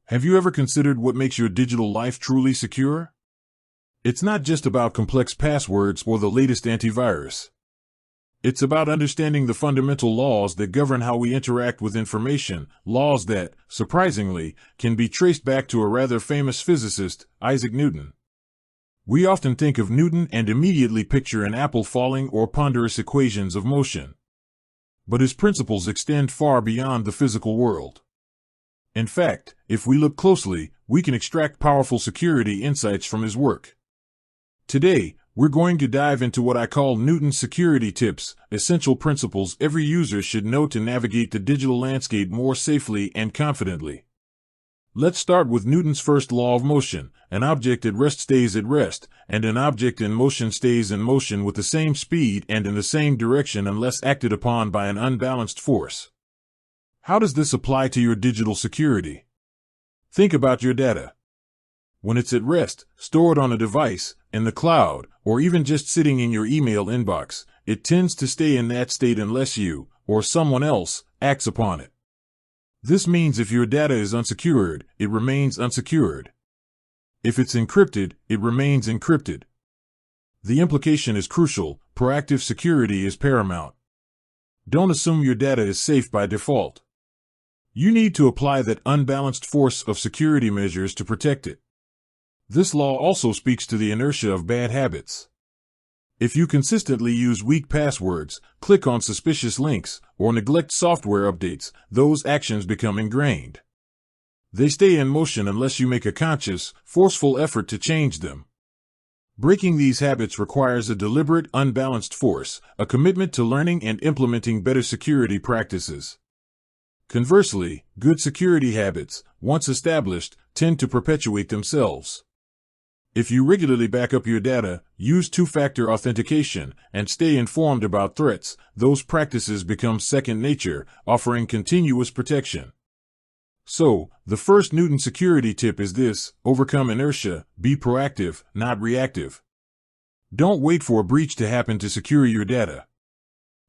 Have you ever considered what makes your digital life truly secure? It's not just about complex passwords or the latest antivirus. It's about understanding the fundamental laws that govern how we interact with information, laws that, surprisingly, can be traced back to a rather famous physicist, Isaac Newton. We often think of Newton and immediately picture an apple falling or ponderous equations of motion. But his principles extend far beyond the physical world. In fact, if we look closely, we can extract powerful security insights from his work. Today, we're going to dive into what I call Newton's security tips, essential principles every user should know to navigate the digital landscape more safely and confidently. Let's start with Newton's first law of motion. An object at rest stays at rest, and an object in motion stays in motion with the same speed and in the same direction unless acted upon by an unbalanced force. How does this apply to your digital security? Think about your data. When it's at rest, stored on a device, in the cloud, or even just sitting in your email inbox, it tends to stay in that state unless you, or someone else, acts upon it. This means if your data is unsecured, it remains unsecured. If it's encrypted, it remains encrypted. The implication is crucial. Proactive security is paramount. Don't assume your data is safe by default. You need to apply that unbalanced force of security measures to protect it. This law also speaks to the inertia of bad habits. If you consistently use weak passwords, click on suspicious links, or neglect software updates, those actions become ingrained. They stay in motion unless you make a conscious, forceful effort to change them. Breaking these habits requires a deliberate, unbalanced force, a commitment to learning and implementing better security practices. Conversely, good security habits, once established, tend to perpetuate themselves. If you regularly back up your data, use two-factor authentication, and stay informed about threats, those practices become second nature, offering continuous protection. So, the first Newton security tip is this: overcome inertia, be proactive, not reactive. Don't wait for a breach to happen to secure your data.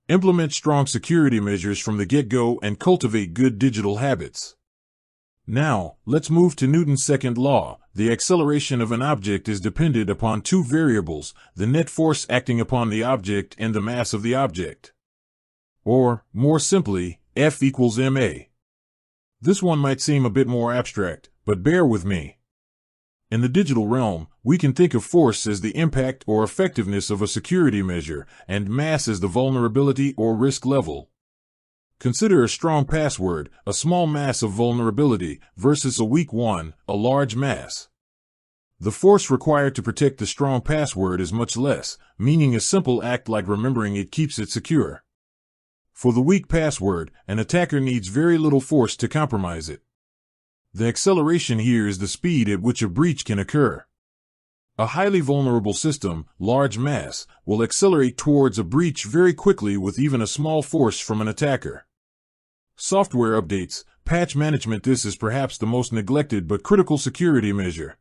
Implement strong security measures from the get-go and cultivate good digital habits. Now, let's move to Newton's second law. The acceleration of an object is dependent upon two variables, the net force acting upon the object and the mass of the object. Or, more simply, F equals ma. This one might seem a bit more abstract, but bear with me. In the digital realm, we can think of force as the impact or effectiveness of a security measure, and mass as the vulnerability or risk level. Consider a strong password, a small mass of vulnerability, versus a weak one, a large mass. The force required to protect the strong password is much less, meaning a simple act like remembering it keeps it secure. For the weak password, an attacker needs very little force to compromise it. The acceleration here is the speed at which a breach can occur. A highly vulnerable system, large mass, will accelerate towards a breach very quickly with even a small force from an attacker. Software updates, patch management. This is perhaps the most neglected but critical security measure.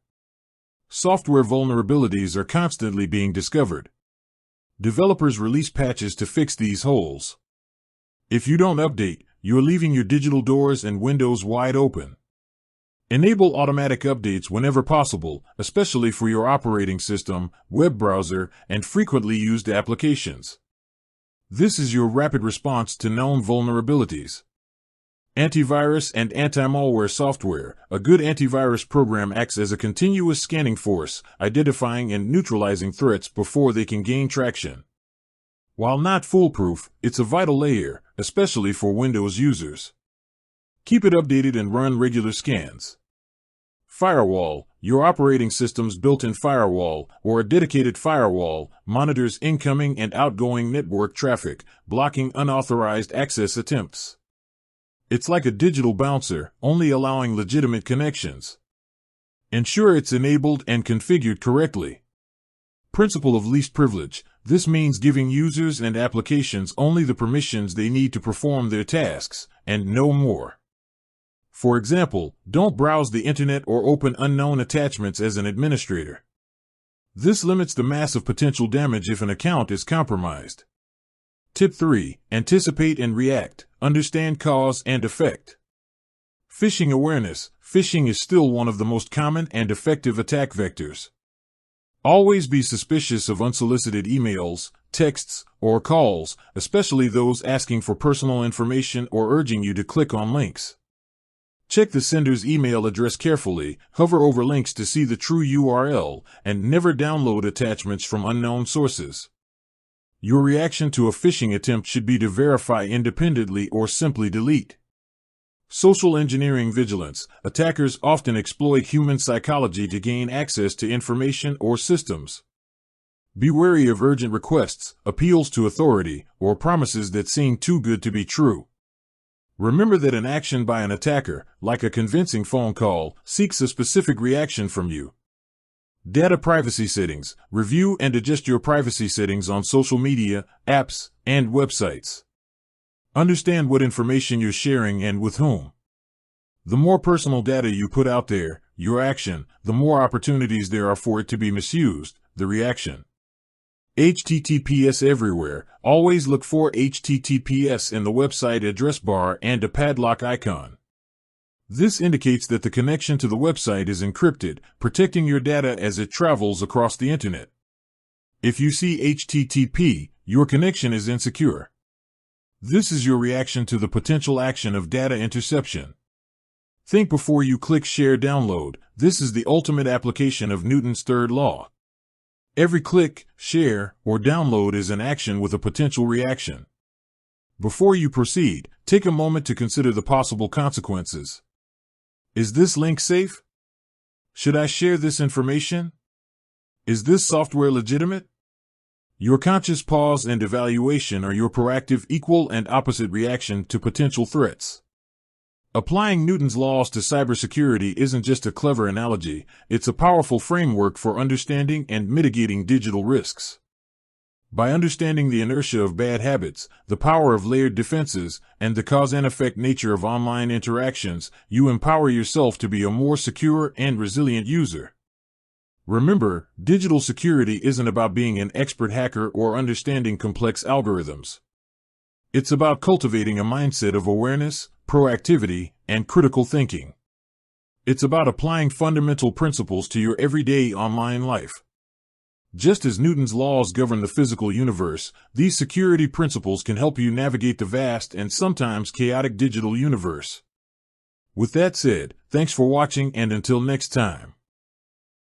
Software vulnerabilities are constantly being discovered. Developers release patches to fix these holes. If you don't update, you're leaving your digital doors and windows wide open. Enable automatic updates whenever possible, especially for your operating system, web browser, and frequently used applications. This is your rapid response to known vulnerabilities. Antivirus and anti-malware software. A good antivirus program acts as a continuous scanning force, identifying and neutralizing threats before they can gain traction. While not foolproof, it's a vital layer, especially for Windows users. Keep it updated and run regular scans. Firewall. Your operating system's built-in firewall, or a dedicated firewall, monitors incoming and outgoing network traffic, blocking unauthorized access attempts. It's like a digital bouncer, only allowing legitimate connections. Ensure it's enabled and configured correctly. Principle of least privilege. This means giving users and applications only the permissions they need to perform their tasks, and no more. For example, don't browse the internet or open unknown attachments as an administrator. This limits the massive potential damage if an account is compromised. Tip 3. Anticipate and react. Understand cause and effect. Phishing awareness. Phishing is still one of the most common and effective attack vectors. Always be suspicious of unsolicited emails, texts, or calls, especially those asking for personal information or urging you to click on links. Check the sender's email address carefully, hover over links to see the true URL, and never download attachments from unknown sources. Your reaction to a phishing attempt should be to verify independently or simply delete. Social engineering vigilance. Attackers often exploit human psychology to gain access to information or systems. Be wary of urgent requests, appeals to authority, or promises that seem too good to be true. Remember that an action by an attacker, like a convincing phone call, seeks a specific reaction from you. Data privacy settings. Review and adjust your privacy settings on social media, apps, and websites. Understand what information you're sharing and with whom. The more personal data you put out there, your action, the more opportunities there are for it to be misused, the reaction. HTTPS everywhere. Always look for HTTPS in the website address bar and a padlock icon. This indicates that the connection to the website is encrypted, protecting your data as it travels across the internet. If you see HTTP, your connection is insecure. This is your reaction to the potential action of data interception. Think before you click Share Download. This is the ultimate application of Newton's third law. Every click, share, or download is an action with a potential reaction. Before you proceed, take a moment to consider the possible consequences. Is this link safe? Should I share this information? Is this software legitimate? Your conscious pause and evaluation are your proactive equal and opposite reaction to potential threats. Applying Newton's laws to cybersecurity isn't just a clever analogy, it's a powerful framework for understanding and mitigating digital risks. By understanding the inertia of bad habits, the power of layered defenses, and the cause and effect nature of online interactions, you empower yourself to be a more secure and resilient user. Remember, digital security isn't about being an expert hacker or understanding complex algorithms. It's about cultivating a mindset of awareness, proactivity, and critical thinking. It's about applying fundamental principles to your everyday online life. Just as Newton's laws govern the physical universe, these security principles can help you navigate the vast and sometimes chaotic digital universe. With that said, thanks for watching, and until next time.